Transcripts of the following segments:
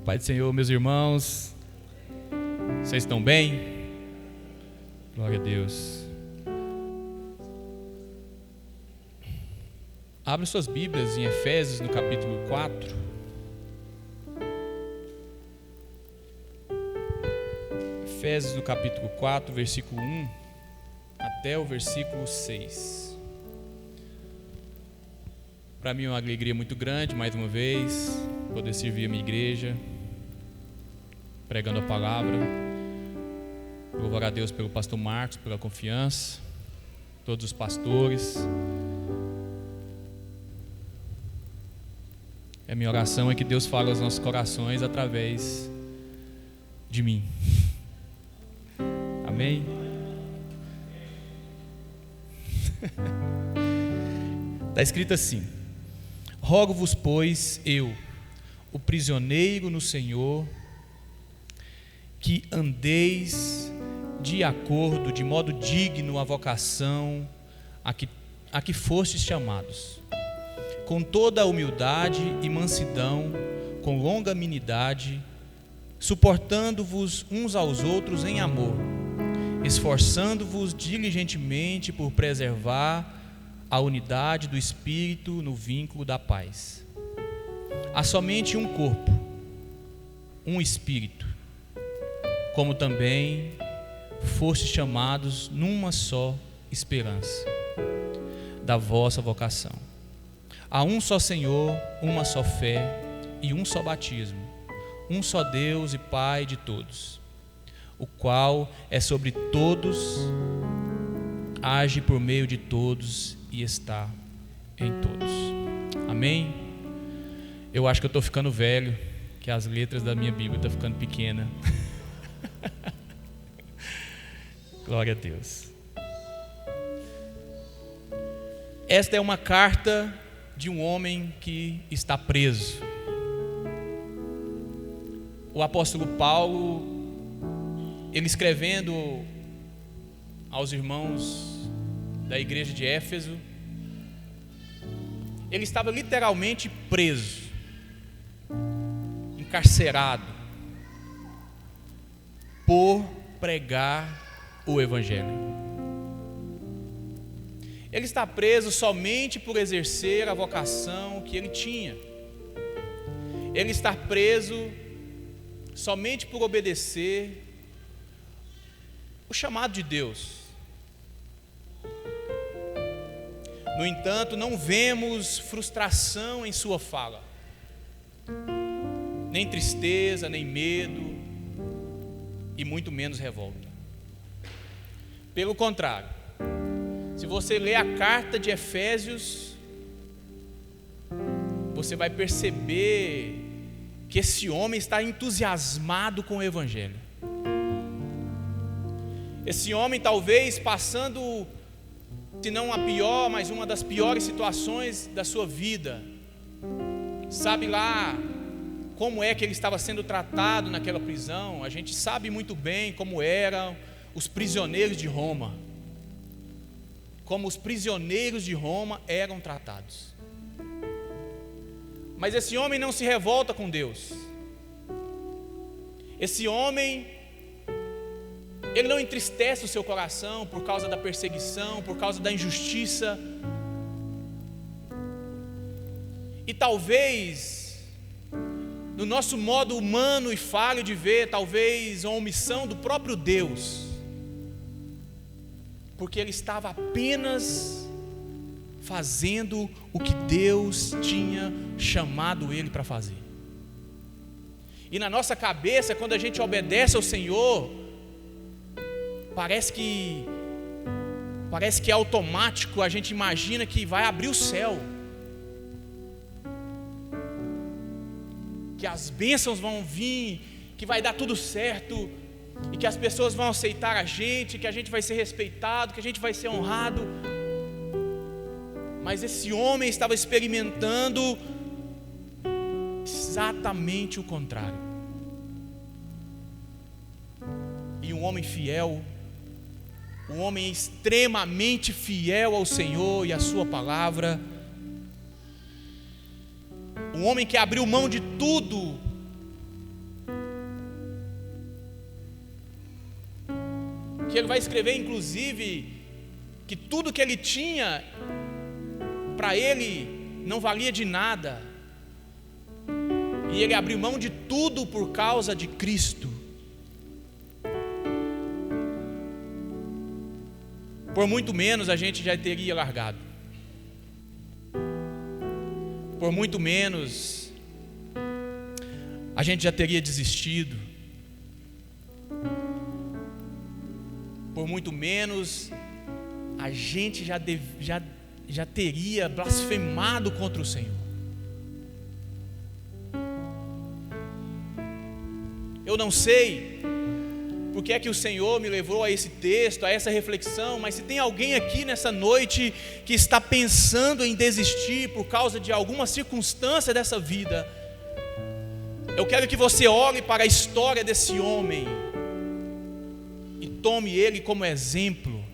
Pai do Senhor, meus irmãos, vocês estão bem? Glória a Deus. Abra suas Bíblias em Efésios, no capítulo 4. Efésios, no capítulo 4, versículo 1 até o versículo 6. Para mim é uma alegria muito grande, mais uma vez, poder servir a minha igreja, pregando a palavra. Louvar a Deus pelo pastor Marcos, pela confiança, todos os pastores. A minha oração é que Deus fale aos nossos corações através de mim. Amém? Está escrito assim: rogo-vos, pois, eu, o prisioneiro no Senhor, que andeis de acordo, de modo digno à vocação a que fostes chamados, com toda a humildade e mansidão, com longanimidade, suportando-vos uns aos outros em amor, esforçando-vos diligentemente por preservar a unidade do Espírito no vínculo da paz. Há somente um corpo, um Espírito, como também fostes chamados numa só esperança da vossa vocação. Há um só Senhor, uma só fé e um só batismo, um só Deus e Pai de todos, o qual é sobre todos, age por meio de todos e está em todos. Amém? Eu acho que eu estou ficando velho, que as letras da minha Bíblia estão ficando pequenas. Glória a Deus. Esta é uma carta de um homem que está preso. O apóstolo Paulo, ele escrevendo aos irmãos da igreja de Éfeso, ele estava literalmente preso, encarcerado, por pregar o Evangelho. Ele está preso somente por exercer a vocação que ele tinha. Ele está preso somente por obedecer o chamado de Deus. No entanto, não vemos frustração em sua fala, nem tristeza, nem medo, e muito menos revolta. Pelo contrário, se você ler a carta de Efésios, você vai perceber que esse homem está entusiasmado com o Evangelho. Esse homem talvez passando, se não a pior, mas uma das piores situações da sua vida. Sabe lá como é que ele estava sendo tratado naquela prisão? A gente sabe muito bem como eram os prisioneiros de Roma. Como os prisioneiros de Roma eram tratados. Mas esse homem não se revolta com Deus. Esse homem, ele não entristece o seu coração por causa da perseguição, por causa da injustiça. E talvez, no nosso modo humano e falho de ver, talvez uma omissão do próprio Deus, porque ele estava apenas fazendo o que Deus tinha chamado ele para fazer. E na nossa cabeça, quando a gente obedece ao Senhor, parece que é automático, a gente imagina que vai abrir o céu, que as bênçãos vão vir, que vai dar tudo certo, e que as pessoas vão aceitar a gente, que a gente vai ser respeitado, que a gente vai ser honrado. Mas esse homem estava experimentando exatamente o contrário. E um homem fiel, um homem extremamente fiel ao Senhor e à sua palavra, um homem que abriu mão de tudo que ele vai escrever, inclusive, que tudo que ele tinha, para ele, não valia de nada, e ele abriu mão de tudo por causa de Cristo. Por muito menos a gente já teria largado, por muito menos a gente já teria desistido, por muito menos a gente já teria blasfemado contra o Senhor. Eu não sei porque é que o Senhor me levou a esse texto, a essa reflexão, mas se tem alguém aqui nessa noite que está pensando em desistir por causa de alguma circunstância dessa vida, eu quero que você olhe para a história desse homem e tome ele como exemplo,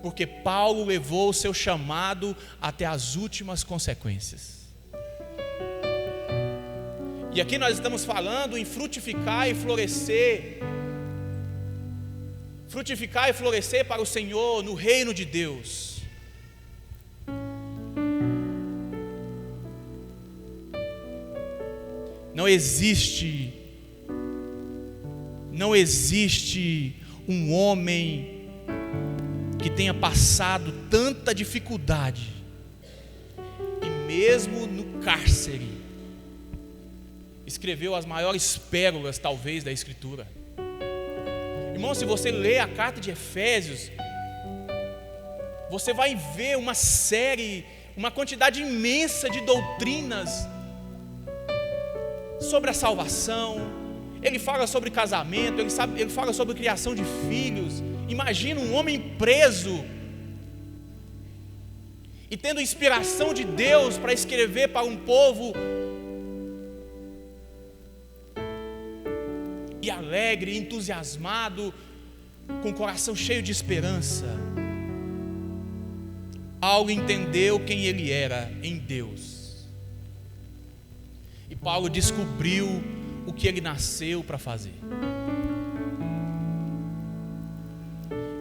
porque Paulo levou o seu chamado até as últimas consequências. E aqui nós estamos falando em frutificar e florescer. Frutificar e florescer para o Senhor no reino de Deus. Não existe um homem que tenha passado tanta dificuldade e mesmo no cárcere escreveu as maiores pérolas, talvez, da Escritura. Irmão, se você ler a carta de Efésios, você vai ver uma quantidade imensa de doutrinas sobre a salvação. Ele fala sobre casamento, ele fala sobre criação de filhos. Imagina um homem preso e tendo inspiração de Deus para escrever para um povo e alegre, entusiasmado, com o coração cheio de esperança. Paulo entendeu quem ele era em Deus, e Paulo descobriu o que ele nasceu para fazer,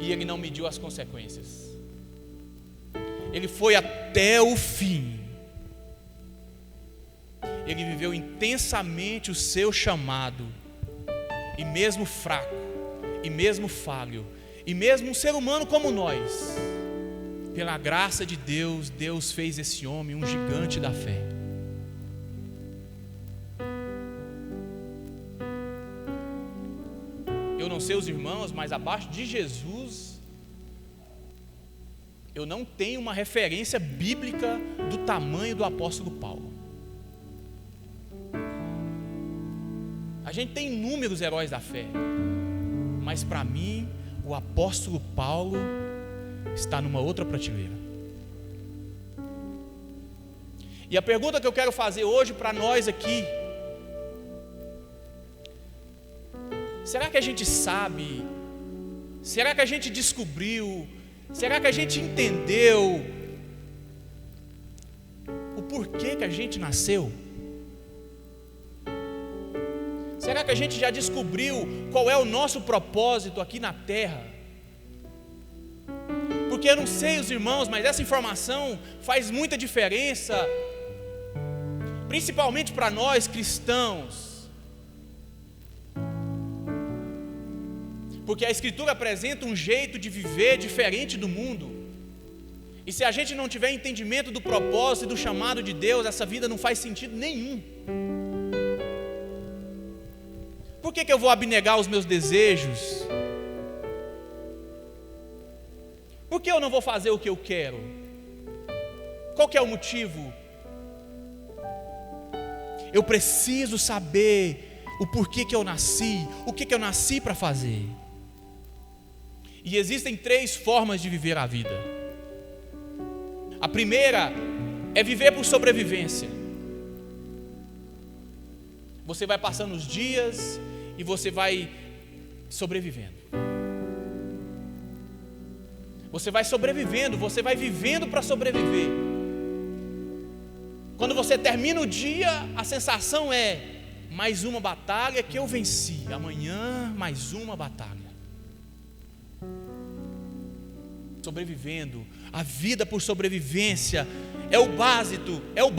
e ele não mediu as consequências. Ele foi até o fim. Ele viveu intensamente o seu chamado. E mesmo fraco, e mesmo falho, e mesmo um ser humano como nós, pela graça de Deus, Deus fez esse homem um gigante da fé. Eu não sei os irmãos, mas abaixo de Jesus, eu não tenho uma referência bíblica do tamanho do apóstolo Paulo. A gente tem inúmeros heróis da fé, mas para mim, o apóstolo Paulo está numa outra prateleira. E a pergunta que eu quero fazer hoje para nós aqui: será que a gente sabe? Será que a gente descobriu? Será que a gente entendeu o porquê que a gente nasceu? Será que a gente já descobriu qual é o nosso propósito aqui na terra? Porque eu não sei os irmãos, mas essa informação faz muita diferença, principalmente para nós cristãos, porque a Escritura apresenta um jeito de viver diferente do mundo, e se a gente não tiver entendimento do propósito e do chamado de Deus, essa vida não faz sentido nenhum. Por que eu vou abnegar os meus desejos? Por que eu não vou fazer o que eu quero? Qual que é o motivo? Eu preciso saber o porquê que eu nasci, o que eu nasci para fazer. E existem 3 formas de viver a vida. A primeira é viver por sobrevivência. Você vai passando os dias e você vai sobrevivendo. Você vai sobrevivendo, você vai vivendo para sobreviver. Quando você termina o dia, a sensação é: mais uma batalha que eu venci. Amanhã, mais uma batalha. sobrevivendo. A vida por sobrevivência é o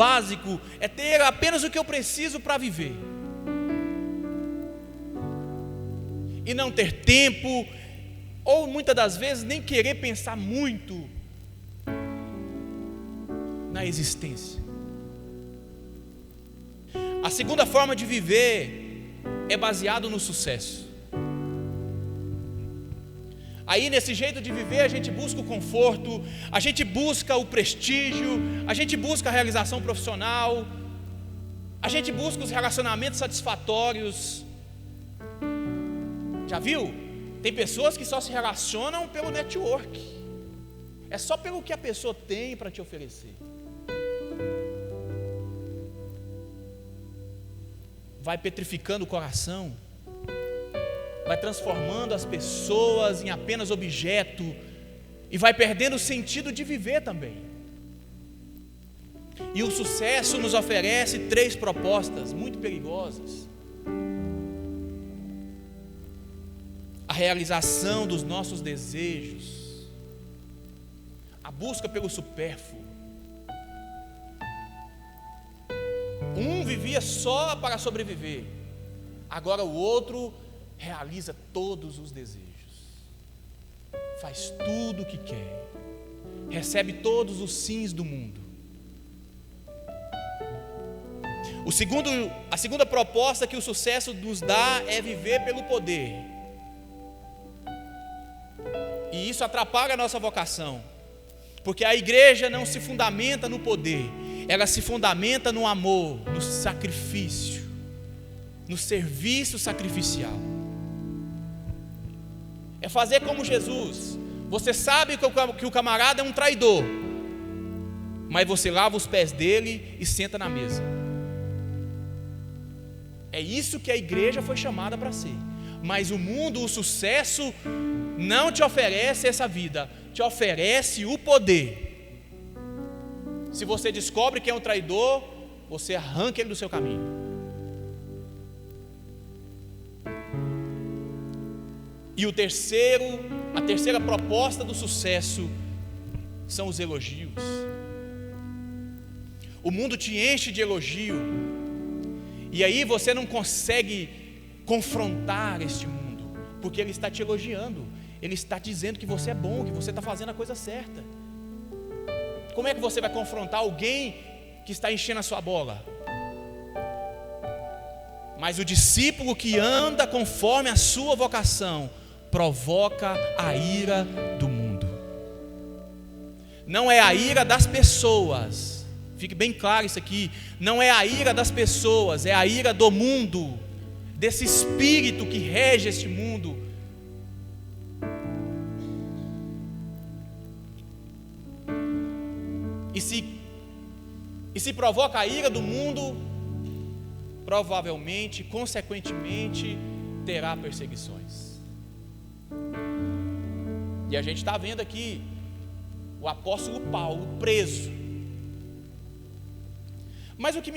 básico, é ter apenas o que eu preciso para viver. E não ter tempo, ou muitas das vezes nem querer pensar muito na existência. A segunda forma de viver é baseado no sucesso. Aí nesse jeito de viver a gente busca o conforto, a gente busca o prestígio, a gente busca a realização profissional, a gente busca os relacionamentos satisfatórios. Já viu? Tem pessoas que só se relacionam pelo network. É só pelo que a pessoa tem para te oferecer. Vai petrificando o coração, vai transformando as pessoas em apenas objeto e vai perdendo o sentido de viver também. E o sucesso nos oferece 3 propostas muito perigosas: a realização dos nossos desejos, a busca pelo supérfluo. Um vivia só para sobreviver, agora o outro realiza todos os desejos, faz tudo o que quer, recebe todos os sims do mundo. A segunda proposta que o sucesso nos dá é viver pelo poder, e isso atrapalha a nossa vocação, porque a igreja não se fundamenta no poder, ela se fundamenta no amor, no sacrifício, no serviço sacrificial. É fazer como Jesus. Você sabe que o camarada é um traidor, mas você lava os pés dele e senta na mesa. É isso que a igreja foi chamada para ser. Mas o mundo, o sucesso, não te oferece essa vida, te oferece o poder. Se você descobre que é um traidor, você arranca ele do seu caminho. E a terceira proposta do sucesso são os elogios. O mundo te enche de elogio, e aí você não consegue confrontar este mundo, porque ele está te elogiando, ele está dizendo que você é bom, que você está fazendo a coisa certa. Como é que você vai confrontar alguém que está enchendo a sua bola? Mas o discípulo que anda conforme a sua vocação provoca a ira do mundo. Não é a ira das pessoas, fique bem claro isso aqui. Não é a ira das pessoas, é a ira do mundo, desse espírito que rege este mundo. E se provoca a ira do mundo, provavelmente, consequentemente, terá perseguições. E a gente está vendo aqui o apóstolo Paulo preso. Mas o que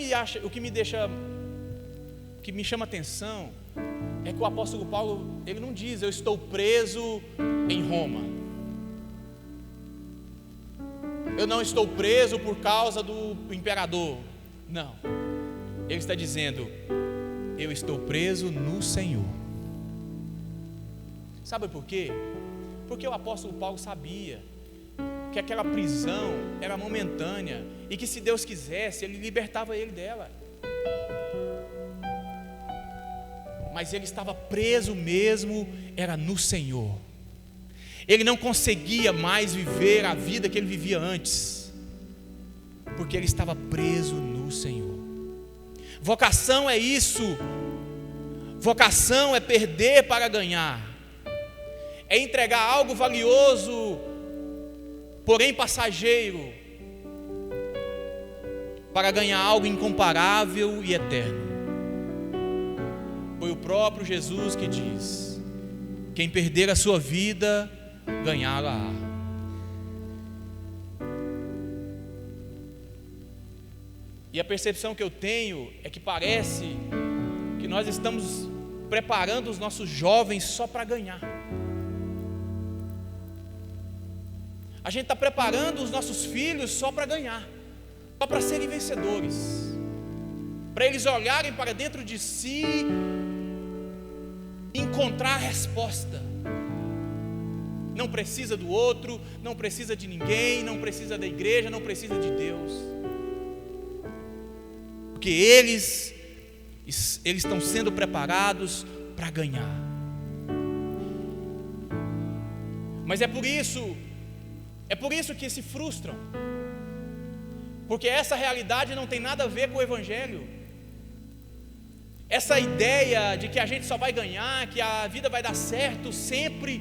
me chama atenção é que o apóstolo Paulo, ele não diz: eu estou preso em Roma, eu não estou preso por causa do imperador. Não, ele está dizendo: eu estou preso no Senhor. Sabe por quê? Porque o apóstolo Paulo sabia que aquela prisão era momentânea e que, se Deus quisesse, ele libertava ele dela. Mas ele estava preso mesmo, era no Senhor. Ele não conseguia mais viver a vida que ele vivia antes, porque ele estava preso no Senhor. Vocação é isso. Vocação é perder para ganhar, é entregar algo valioso, porém passageiro, para ganhar algo incomparável e eterno. Foi o próprio Jesus que diz: quem perder a sua vida, ganhá-la-á. E a percepção que eu tenho é que parece que nós estamos preparando os nossos jovens só para ganhar. A gente está preparando os nossos filhos só para ganhar, só para serem vencedores, para eles olharem para dentro de si e encontrar a resposta. Não precisa do outro, não precisa de ninguém, não precisa da igreja, não precisa de Deus, porque eles estão sendo preparados para ganhar. Mas é por isso que se frustram, porque essa realidade não tem nada a ver com o Evangelho. Essa ideia de que a gente só vai ganhar, que a vida vai dar certo sempre,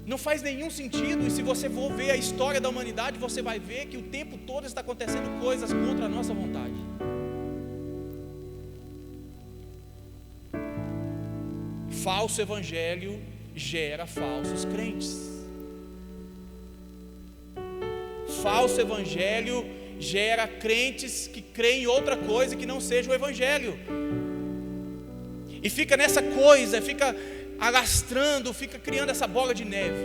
não faz nenhum sentido. E se você for ver a história da humanidade, você vai ver que o tempo todo está acontecendo coisas contra a nossa vontade. Falso evangelho gera falsos crentes. Falso evangelho gera crentes que creem em outra coisa que não seja o evangelho. E fica nessa coisa, fica alastrando, fica criando essa bola de neve.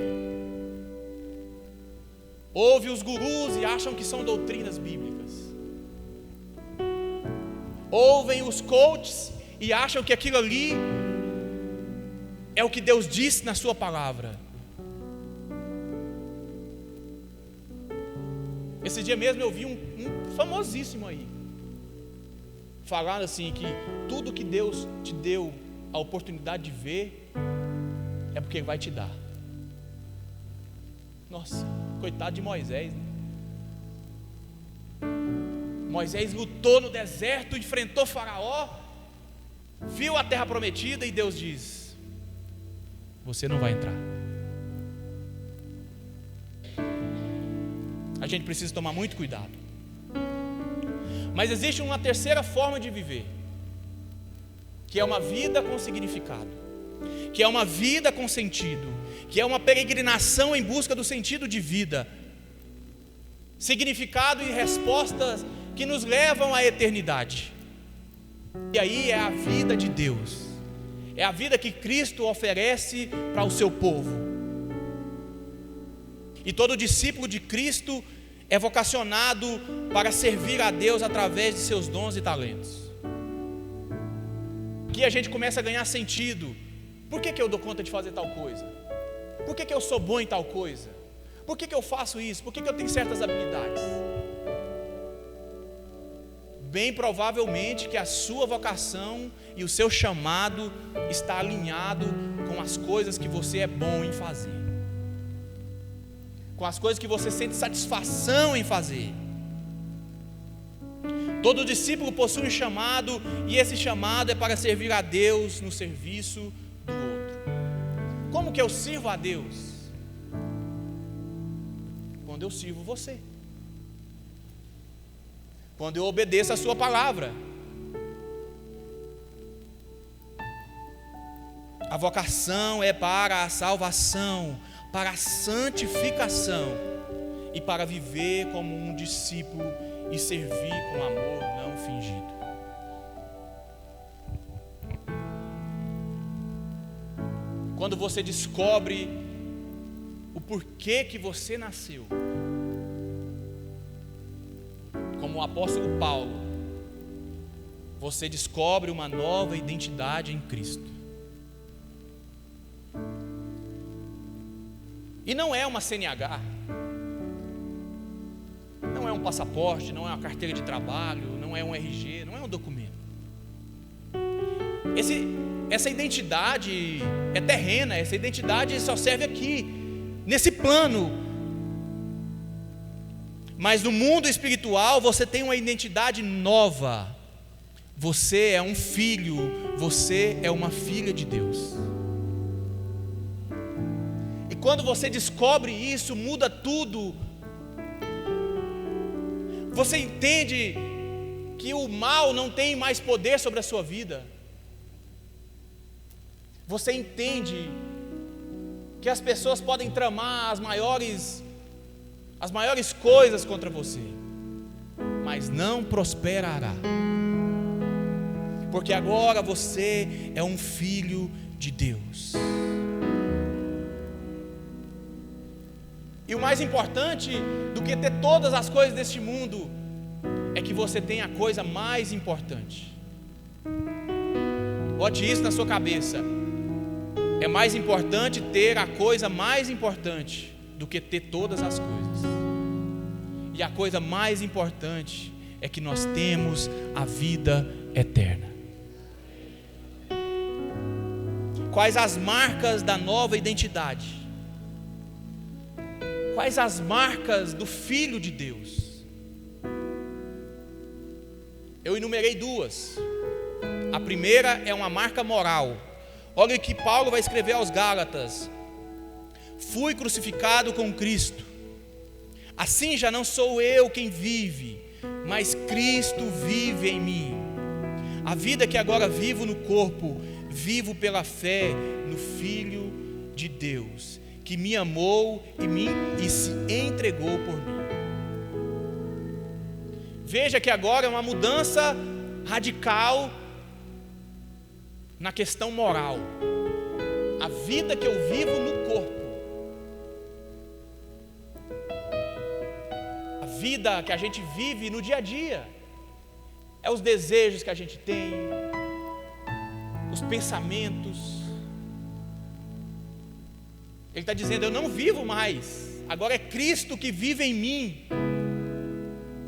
Ouve os gurus e acham que são doutrinas bíblicas. Ouvem os coaches e acham que aquilo ali é o que Deus disse na sua palavra. Esse dia mesmo eu vi um famosíssimo aí, falando assim, que tudo que Deus te deu a oportunidade de ver, é porque Ele vai te dar. Nossa, coitado de Moisés, né? Moisés lutou no deserto, enfrentou Faraó, viu a terra prometida e Deus diz: você não vai entrar. A gente precisa tomar muito cuidado. Mas existe uma terceira forma de viver, que é uma vida com significado, que é uma vida com sentido, que é uma peregrinação em busca do sentido de vida, significado e respostas que nos levam à eternidade. E aí é a vida de Deus, é a vida que Cristo oferece para o seu povo. E todo discípulo de Cristo é vocacionado para servir a Deus através de seus dons e talentos. Aqui a gente começa a ganhar sentido. Por que eu dou conta de fazer tal coisa? Por que eu sou bom em tal coisa? Por que eu faço isso? Por que eu tenho certas habilidades? Bem provavelmente que a sua vocação e o seu chamado está alinhado com as coisas que você é bom em fazer, com as coisas que você sente satisfação em fazer. Todo discípulo possui um chamado, e esse chamado é para servir a Deus no serviço do outro. Como que eu sirvo a Deus? Quando eu sirvo você, quando eu obedeço a sua palavra. A vocação é para a salvação, para a santificação e para viver como um discípulo e servir com amor não fingido. Quando você descobre o porquê que você nasceu, como o apóstolo Paulo, você descobre uma nova identidade em Cristo. E não é uma CNH, não é um passaporte, não é uma carteira de trabalho, não é um RG, não é um documento. Essa identidade é terrena, essa identidade só serve aqui, nesse plano. Mas no mundo espiritual você tem uma identidade nova. Você é um filho, você é uma filha de Deus. E quando você descobre isso, muda tudo. Você entende que o mal não tem mais poder sobre a sua vida. Você entende que as pessoas podem tramar as maiores coisas contra você, mas não prosperará, porque agora você é um filho de Deus. E o mais importante do que ter todas as coisas deste mundo é que você tem a coisa mais importante. Bote isso na sua cabeça. É mais importante ter a coisa mais importante do que ter todas as coisas. E a coisa mais importante é que nós temos a vida eterna. Quais as marcas da nova identidade? Quais as marcas do Filho de Deus? Eu enumerei duas. A primeira é uma marca moral. Olha o que Paulo vai escrever aos Gálatas: fui crucificado com Cristo, assim já não sou eu quem vive, mas Cristo vive em mim. A vida que agora vivo no corpo, vivo pela fé no Filho de Deus, que me amou e se entregou por mim. Veja que agora é uma mudança radical na questão moral. A vida que eu vivo no corpo, a vida que a gente vive no dia a dia, é os desejos que a gente tem, os pensamentos. Ele está dizendo: eu não vivo mais, agora é Cristo que vive em mim.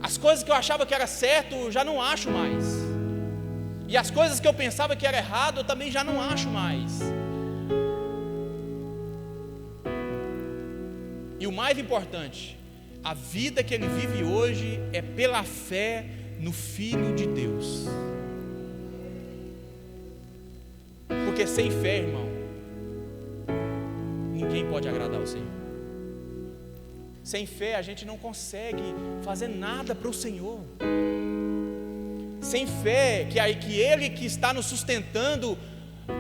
As coisas que eu achava que era certo, eu já não acho mais. E as coisas que eu pensava que era errado, eu também já não acho mais. E o mais importante, a vida que ele vive hoje é pela fé no Filho de Deus. Porque sem fé, irmão, ninguém pode agradar o Senhor. Sem fé a gente não consegue fazer nada para o Senhor. Sem fé, que Ele que está nos sustentando,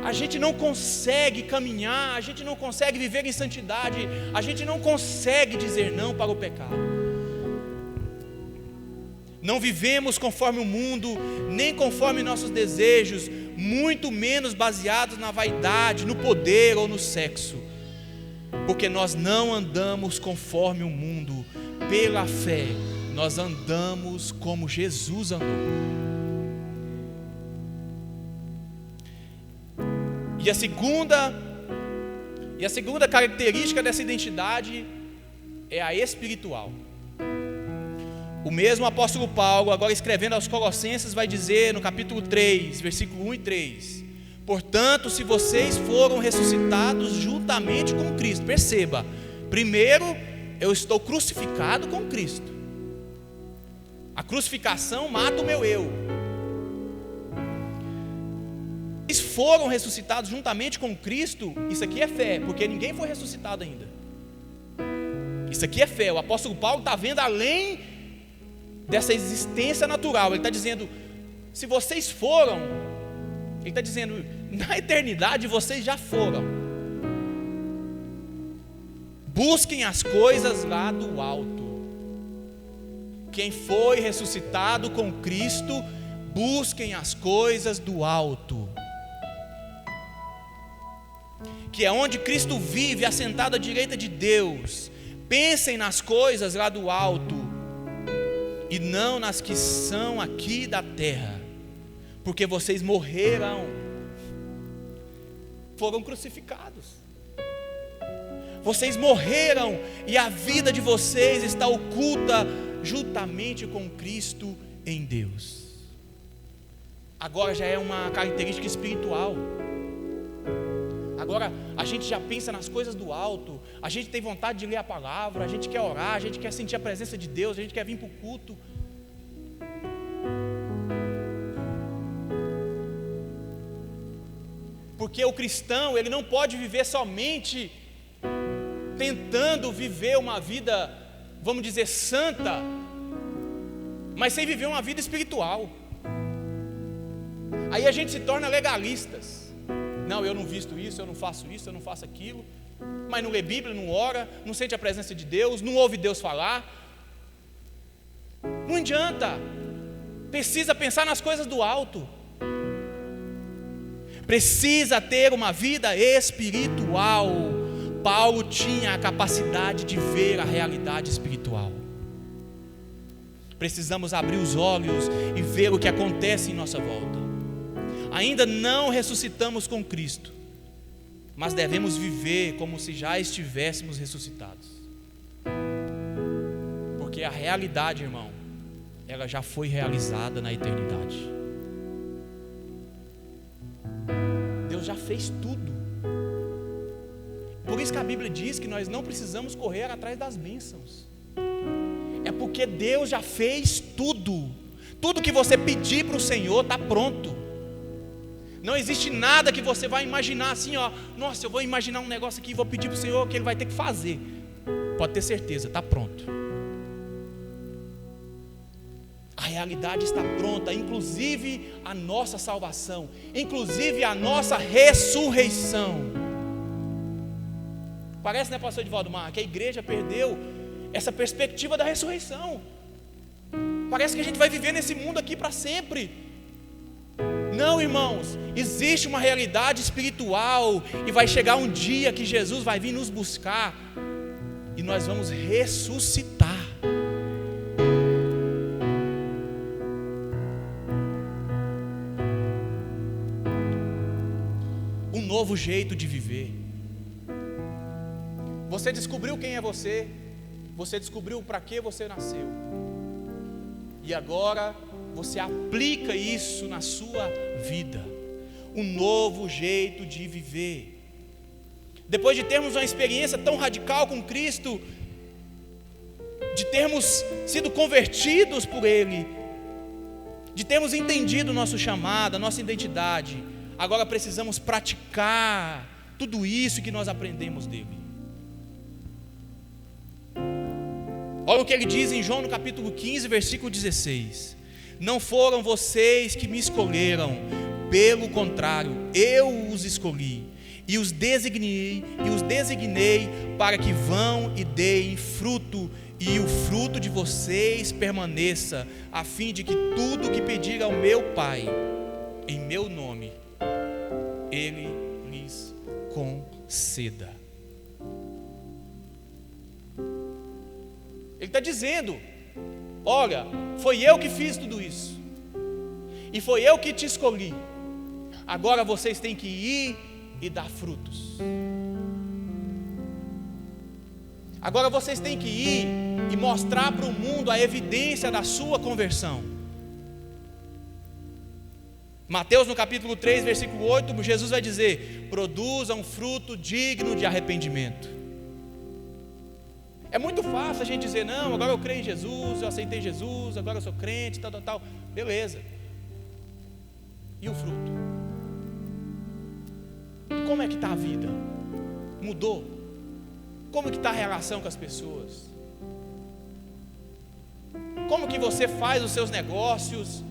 a gente não consegue caminhar, a gente não consegue viver em santidade, a gente não consegue dizer não para o pecado. Não vivemos conforme o mundo, nem conforme nossos desejos, muito menos baseados na vaidade, no poder ou no sexo. Porque nós não andamos conforme o mundo, pela fé, nós andamos como Jesus andou. E a segunda característica dessa identidade é a espiritual. O mesmo apóstolo Paulo, agora escrevendo aos Colossenses, vai dizer no capítulo 3, versículo 1 e 3: portanto, se vocês foram ressuscitados juntamente com Cristo, perceba, primeiro eu estou crucificado com Cristo. A crucificação mata o meu eu. Eles foram ressuscitados juntamente com Cristo. Isso aqui é fé, porque ninguém foi ressuscitado ainda. Isso aqui é fé. O apóstolo Paulo está vendo além dessa existência natural. Ele está dizendo: se vocês foram, ele está dizendo, na eternidade vocês já foram. Busquem as coisas lá do alto. Quem foi ressuscitado com Cristo, busquem as coisas do alto, que é onde Cristo vive, assentado à direita de Deus. Pensem nas coisas lá do alto, e não nas que são aqui da terra, porque vocês morreram, foram crucificados. Vocês morreram, e a vida de vocês está oculta juntamente com Cristo em Deus. Agora já é uma característica espiritual. Agora a gente já pensa nas coisas do alto, a gente tem vontade de ler a palavra, a gente quer orar, a gente quer sentir a presença de Deus, a gente quer vir para o culto. Porque o cristão, ele não pode viver somente tentando viver uma vida, vamos dizer, santa, mas sem viver uma vida espiritual. Aí a gente se torna legalistas. Não, eu não visto isso, eu não faço isso, eu não faço aquilo, mas não lê Bíblia, não ora, não sente a presença de Deus, não ouve Deus falar. Não adianta. Precisa pensar nas coisas do alto. Precisa ter uma vida espiritual, Paulo tinha a capacidade de ver a realidade espiritual. Precisamos abrir os olhos e ver o que acontece em nossa volta. Ainda não ressuscitamos com Cristo, mas devemos viver como se já estivéssemos ressuscitados. Porque a realidade, irmão, ela já foi realizada na eternidade. Deus já fez tudo. Por isso que a Bíblia diz que nós não precisamos correr atrás das bênçãos. É porque Deus já fez tudo. Tudo que você pedir para o Senhor está pronto. Não existe nada que você vai imaginar assim, ó. Nossa, eu vou imaginar um negócio aqui e vou pedir para o Senhor que Ele vai ter que fazer. Pode ter certeza, está pronto. A realidade está pronta, inclusive a nossa salvação, inclusive a nossa ressurreição. Parece, né, pastor Edivaldo Mar, que a igreja perdeu essa perspectiva da ressurreição. Parece que a gente vai viver nesse mundo aqui para sempre. Não, irmãos, existe uma realidade espiritual e vai chegar um dia que Jesus vai vir nos buscar e nós vamos ressuscitar. Um novo jeito de viver. Você descobriu quem é você, você descobriu para que você nasceu, e agora você aplica isso na sua vida, um novo jeito de viver. Depois de termos uma experiência tão radical com Cristo, de termos sido convertidos por Ele, de termos entendido o nosso chamado, a nossa identidade, agora precisamos praticar tudo isso que nós aprendemos dele. Olha o que ele diz em João no capítulo 15, versículo 16: não foram vocês que me escolheram, pelo contrário, eu os escolhi e os designei para que vão e deem fruto, e o fruto de vocês permaneça, a fim de que tudo que pedir ao meu Pai em meu nome, Ele lhes conceda. Ele está dizendo: olha, foi eu que fiz tudo isso, e foi eu que te escolhi, agora vocês têm que ir e dar frutos. Agora vocês têm que ir e mostrar para o mundo a evidência da sua conversão. Mateus no capítulo 3, versículo 8, Jesus vai dizer: produza um fruto digno de arrependimento. É muito fácil a gente dizer: não, agora eu creio em Jesus, eu aceitei Jesus, agora eu sou crente, tal. Beleza. E o fruto? E como é que está a vida? Mudou? Como que está a relação com as pessoas? Como que você faz os seus negócios?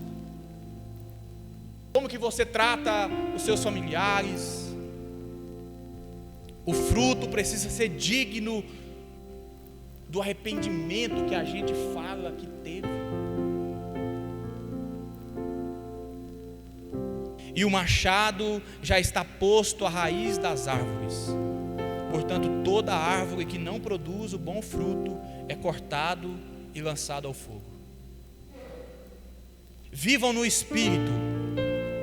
Como que você trata os seus familiares? O fruto precisa ser digno do arrependimento que a gente fala que teve. E o machado já está posto à raiz das árvores. Portanto, toda árvore que não produz o bom fruto é cortado e lançado ao fogo. Vivam no Espírito,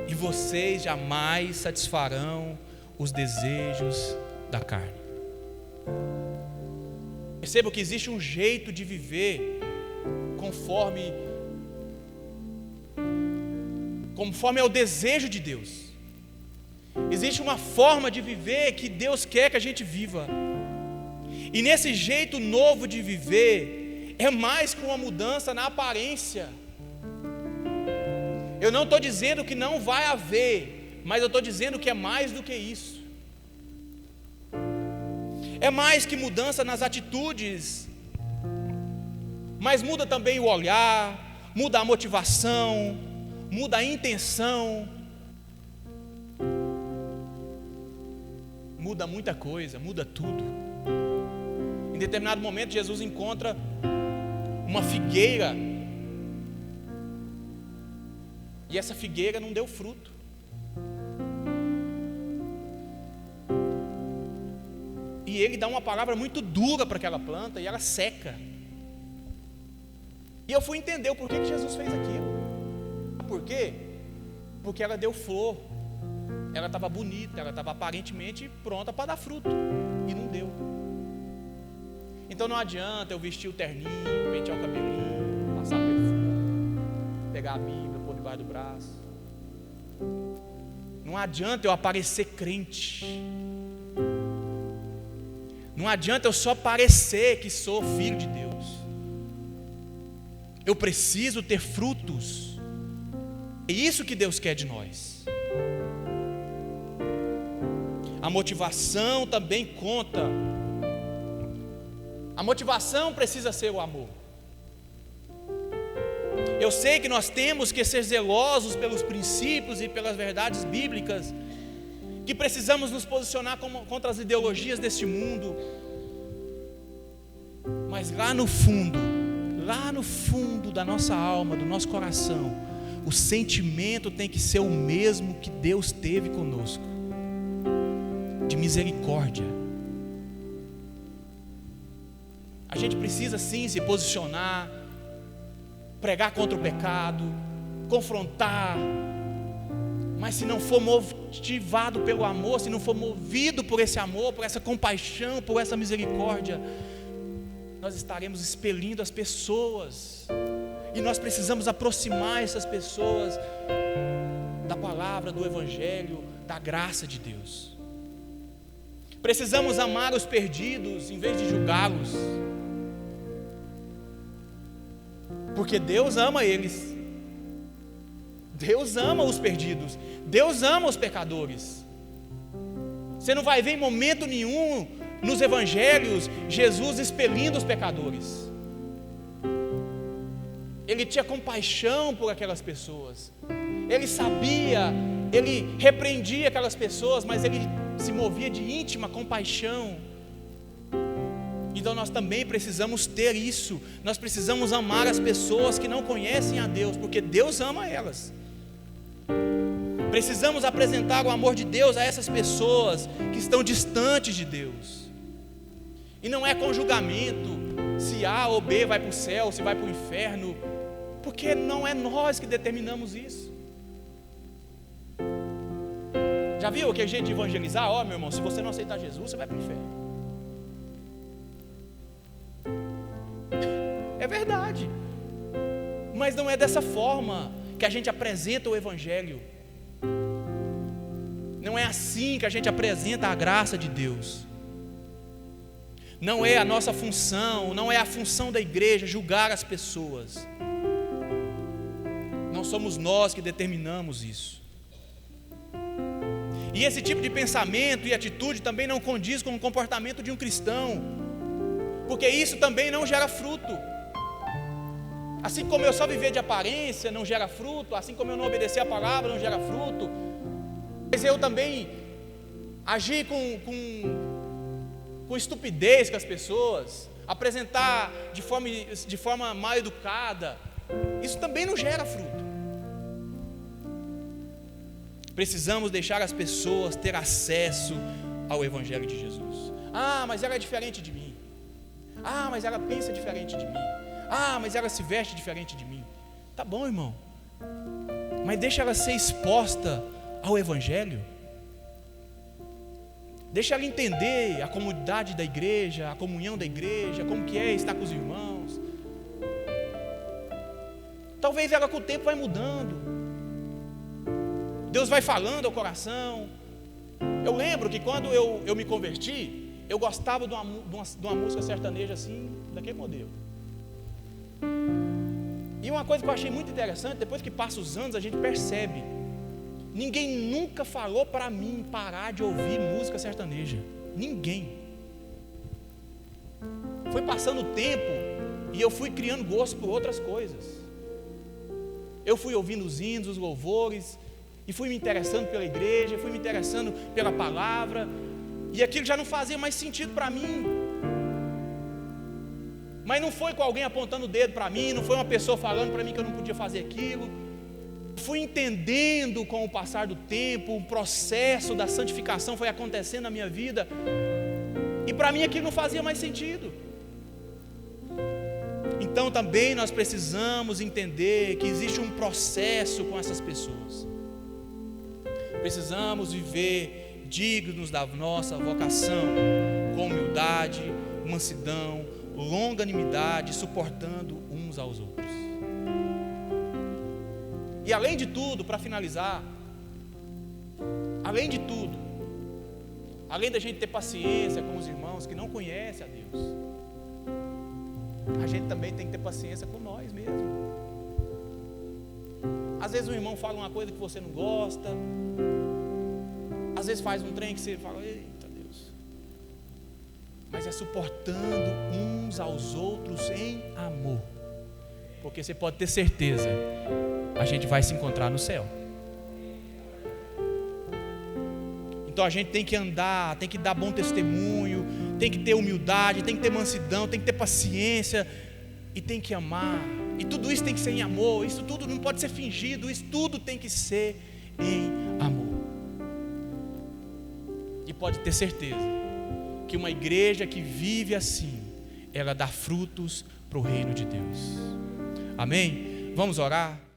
e vocês jamais satisfarão os desejos da carne. Perceba que existe um jeito de viver conforme é o desejo de Deus. Existe uma forma de viver que Deus quer que a gente viva. E nesse jeito novo de viver, é mais que uma mudança na aparência. Eu não estou dizendo que não vai haver, mas eu estou dizendo que é mais do que isso. É mais que mudança nas atitudes, mas muda também o olhar, muda a motivação, muda a intenção, muda muita coisa, muda tudo. Em determinado momento, Jesus encontra uma figueira, e essa figueira não deu fruto. E que ele dá uma palavra muito dura para aquela planta e ela seca. E eu fui entender o porquê que Jesus fez aquilo. Por quê? Porque ela deu flor, ela estava bonita, ela estava aparentemente pronta para dar fruto, e não deu. Então não adianta eu vestir o terninho, pentear o cabelinho, passar perfume, pegar a Bíblia, pôr debaixo do braço. Não adianta eu aparecer crente. Não adianta eu só parecer que sou filho de Deus. Eu preciso ter frutos. É isso que Deus quer de nós. A motivação também conta. A motivação precisa ser o amor. Eu sei que nós temos que ser zelosos pelos princípios e pelas verdades bíblicas, que precisamos nos posicionar contra as ideologias deste mundo, mas lá no fundo da nossa alma, do nosso coração, o sentimento tem que ser o mesmo que Deus teve conosco, de misericórdia. A gente precisa sim se posicionar, pregar contra o pecado, confrontar, mas se não for motivado pelo amor, se não for movido por esse amor, por essa compaixão, por essa misericórdia, nós estaremos expelindo as pessoas, e nós precisamos aproximar essas pessoas da palavra, do Evangelho, da graça de Deus. Precisamos amar os perdidos em vez de julgá-los, porque Deus ama eles. Deus ama os perdidos, Deus ama os pecadores. Você não vai ver em momento nenhum nos evangelhos Jesus expelindo os pecadores. Ele tinha compaixão por aquelas pessoas, ele sabia, ele repreendia aquelas pessoas, mas ele se movia de íntima compaixão. Então nós também precisamos ter isso. Nós precisamos amar as pessoas que não conhecem a Deus, porque Deus ama elas. Precisamos apresentar o amor de Deus a essas pessoas que estão distantes de Deus. E não é com julgamento se A ou B vai para o céu, se vai para o inferno, porque não é nós que determinamos isso. Já viu aquele jeito de evangelizar? Ó, meu irmão, se você não aceitar Jesus, você vai para o inferno. É verdade, mas não é dessa forma que a gente apresenta o Evangelho. Não é assim que a gente apresenta a graça de Deus. Não é a nossa função, não é a função da igreja julgar as pessoas. Não somos nós que determinamos isso. E esse tipo de pensamento e atitude também não condiz com o comportamento de um cristão, porque isso também não gera fruto. Assim como eu só viver de aparência não gera fruto, assim como eu não obedecer a palavra não gera fruto, mas eu também agir com estupidez com as pessoas, apresentar de forma mal educada, isso também não gera fruto. Precisamos deixar as pessoas ter acesso ao Evangelho de Jesus. Ah, mas ela é diferente de mim. Ah, mas ela pensa diferente de mim. Ah, mas ela se veste diferente de mim. Tá bom, irmão, mas deixa ela ser exposta ao Evangelho. Deixa ela entender a comunidade da igreja, a comunhão da igreja, como que é estar com os irmãos. Talvez ela com o tempo vai mudando, Deus vai falando ao coração. Eu lembro que quando eu me converti, eu gostava de uma música sertaneja assim, daquele modelo. E uma coisa que eu achei muito interessante, depois que passa os anos a gente percebe, ninguém nunca falou para mim parar de ouvir música sertaneja. Ninguém. Foi passando o tempo e eu fui criando gosto por outras coisas. Eu fui ouvindo os hinos, os louvores, e fui me interessando pela igreja, fui me interessando pela palavra, e aquilo já não fazia mais sentido para mim. Mas não foi com alguém apontando o dedo para mim, não foi uma pessoa falando para mim que eu não podia fazer aquilo. Fui entendendo com o passar do tempo, o processo da santificação foi acontecendo na minha vida, e para mim aquilo não fazia mais sentido. Então também nós precisamos entender que existe um processo com essas pessoas. Precisamos viver dignos da nossa vocação, com humildade, mansidão, longanimidade, suportando uns aos outros. E além de tudo, para finalizar, além de tudo, além da gente ter paciência com os irmãos que não conhecem a Deus, a gente também tem que ter paciência com nós mesmos. Às vezes um irmão fala uma coisa que você não gosta, às vezes faz um trem que você fala, eita Deus. Mas é suportando uns aos outros em amor, porque você pode ter certeza, a gente vai se encontrar no céu. Então a gente tem que andar, tem que dar bom testemunho, tem que ter humildade, tem que ter mansidão, tem que ter paciência e tem que amar. E tudo isso tem que ser em amor, isso tudo não pode ser fingido, isso tudo tem que ser em amor. E pode ter certeza que uma igreja que vive assim, ela dá frutos para o reino de Deus. Amém? Vamos orar?